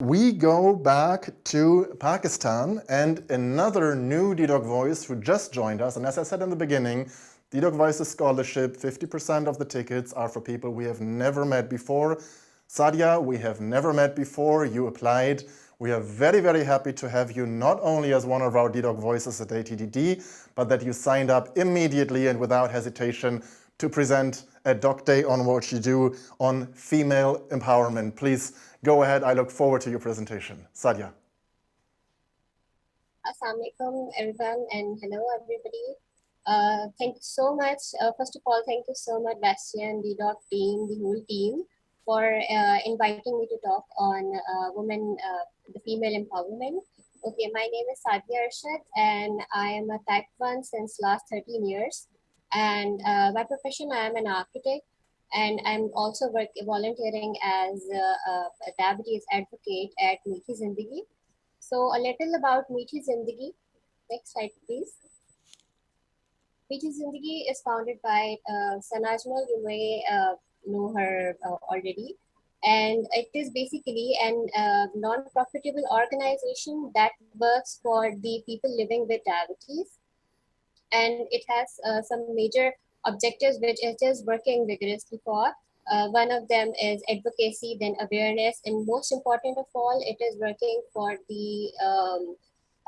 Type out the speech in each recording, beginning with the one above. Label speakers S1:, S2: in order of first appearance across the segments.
S1: We go back to Pakistan and another new DDoC Voice who just joined us. And as I said in the beginning, DDoC Voices Scholarship, 50% of the tickets are for people we have never met before. Sadia, we have never met before. You applied. We are very, very happy to have you not only as one of our DDoC Voices at ATTD, but that you signed up immediately and without hesitation to present at Doc Day on what you do on female empowerment. Please go ahead. I look forward to your presentation. Sadia.
S2: Assalamu alaikum, everyone, and hello, everybody. Thank you so much. First of all, thank you so much, Bastian, the DOC team, the whole team, for inviting me to talk on women, the female empowerment. Okay, my name is Sadia Arshad, and I am a Type 1 since last 13 years. And by profession, I am an architect, and I'm also volunteering as a diabetes advocate at Meethi Zindagi. So a little about Meethi Zindagi. Next slide, please. Meethi Zindagi is founded by Sanajmal. You may know her already. And it is basically an non-profitable organization that works for the people living with diabetes. And it has some major objectives which it is working vigorously for. One of them is advocacy, then awareness, and most important of all, it is working for the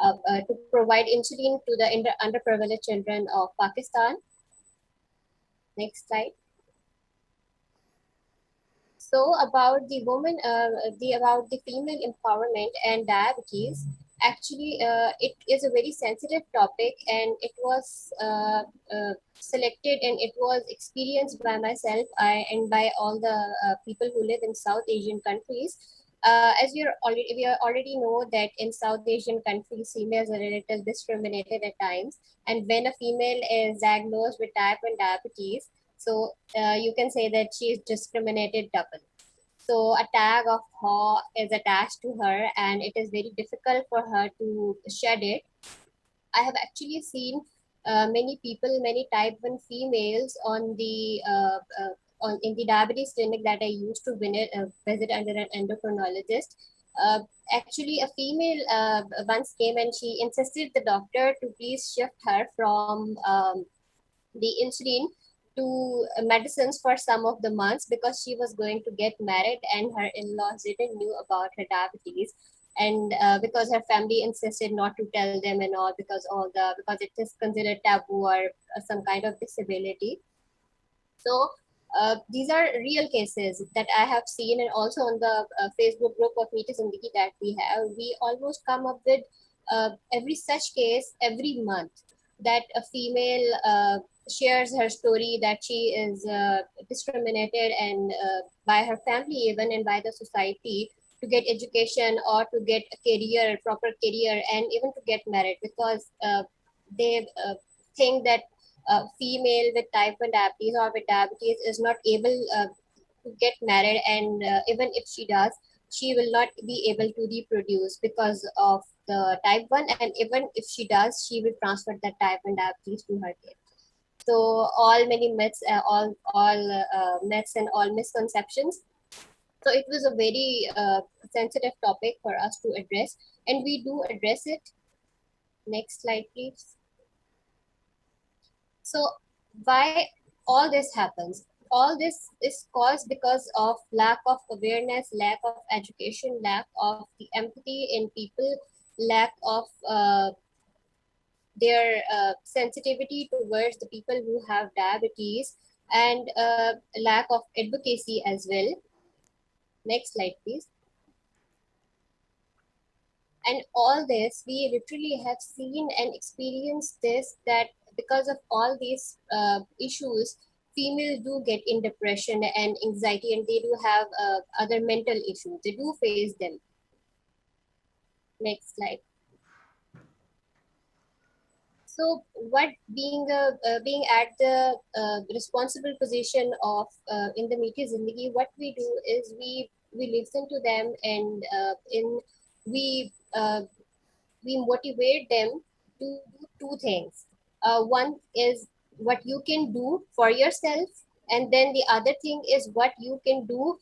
S2: to provide insulin to the underprivileged children of Pakistan. Next slide. So about the woman, about the female empowerment and diabetes. Actually, it is a very sensitive topic, and it was selected and it was experienced by myself and by all the people who live in South Asian countries. As we already know that in South Asian countries, females are a little discriminated at times, and when a female is diagnosed with type 1 diabetes, so you can say that she is discriminated double. So a tag of her is attached to her, and it is very difficult for her to shed it. I have actually seen many people, many type 1 females on the in the diabetes clinic that I used to visit under an endocrinologist. Uh, Actually, a female once came and she insisted the doctor to please shift her from the insulin to medicines for some of the months because she was going to get married and her in-laws didn't knew about her diabetes, and because her family insisted not to tell them and all because it is considered taboo or some kind of disability. So these are real cases that I have seen, and also on the Facebook group of Meethi Zindagi that we almost come up with every such case every month, that a female shares her story that she is discriminated and by her family even and by the society to get education or to get a career, proper career, and even to get married because they think that female with type 1 diabetes or with diabetes is not able to get married, and even if she does, she will not be able to reproduce because of the type 1, and even if she does, she will transfer that type 1 diabetes to her kid. So all many myths, all myths and all misconceptions. So it was a very sensitive topic for us to address, and we do address it. Next slide, please. So why all this happens? All this is caused because of lack of awareness, lack of education, lack of the empathy in people, lack of their sensitivity towards the people who have diabetes, and lack of advocacy as well. Next slide, please. And all this, we literally have seen and experienced this, that because of all these issues, females do get in depression and anxiety, and they do have other mental issues. They do face them. Next slide. So, what being at the responsible position of in the Meethi Zindagi, what we do is we listen to them, and in we we motivate them to do two things. One is what you can do for yourself, and then the other thing is what you can do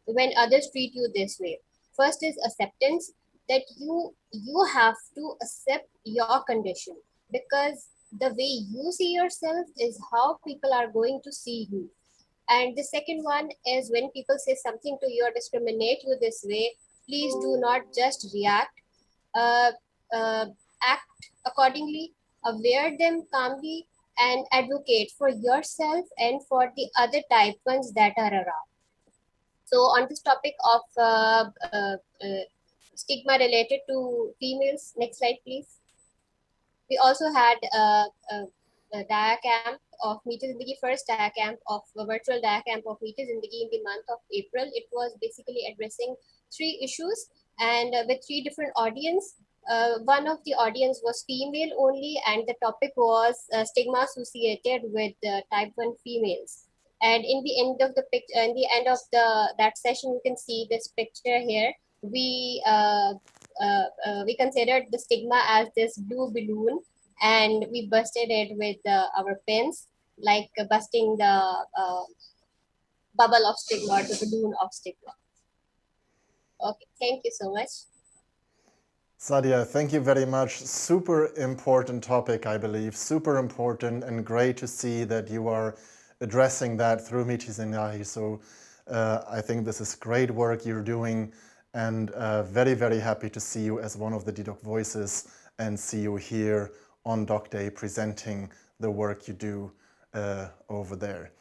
S2: when others treat you this way. First is acceptance, that you have to accept your condition, because the way you see yourself is how people are going to see you. And the second one is, when people say something to you or discriminate you this way, please do not just react. uh, uh, Act accordingly, aware them calmly, and advocate for yourself and for the other type ones that are around. So, on this topic of stigma related to females, next slide, please. We also had a DIA camp of Meet Zindagi, first DIA camp of a virtual DIA camp of Meet Zindagi in the month of April. It was basically addressing three issues, and with three different audience. One of the audience was female only, and the topic was stigma associated with type 1 females. And in the end of the picture, in the end of that session, you can see this picture here. We considered the stigma as this blue balloon, and we busted it with our pins, like busting the bubble of stigma or the balloon of stigma. Okay, thank you so much.
S1: Sadia, thank you very much. Super important topic, I believe. Super important, and great to see that you are addressing that through Meet Zindagi. So I think this is great work you're doing, and very, very happy to see you as one of the DDoC voices and see you here on Doc Day presenting the work you do over there.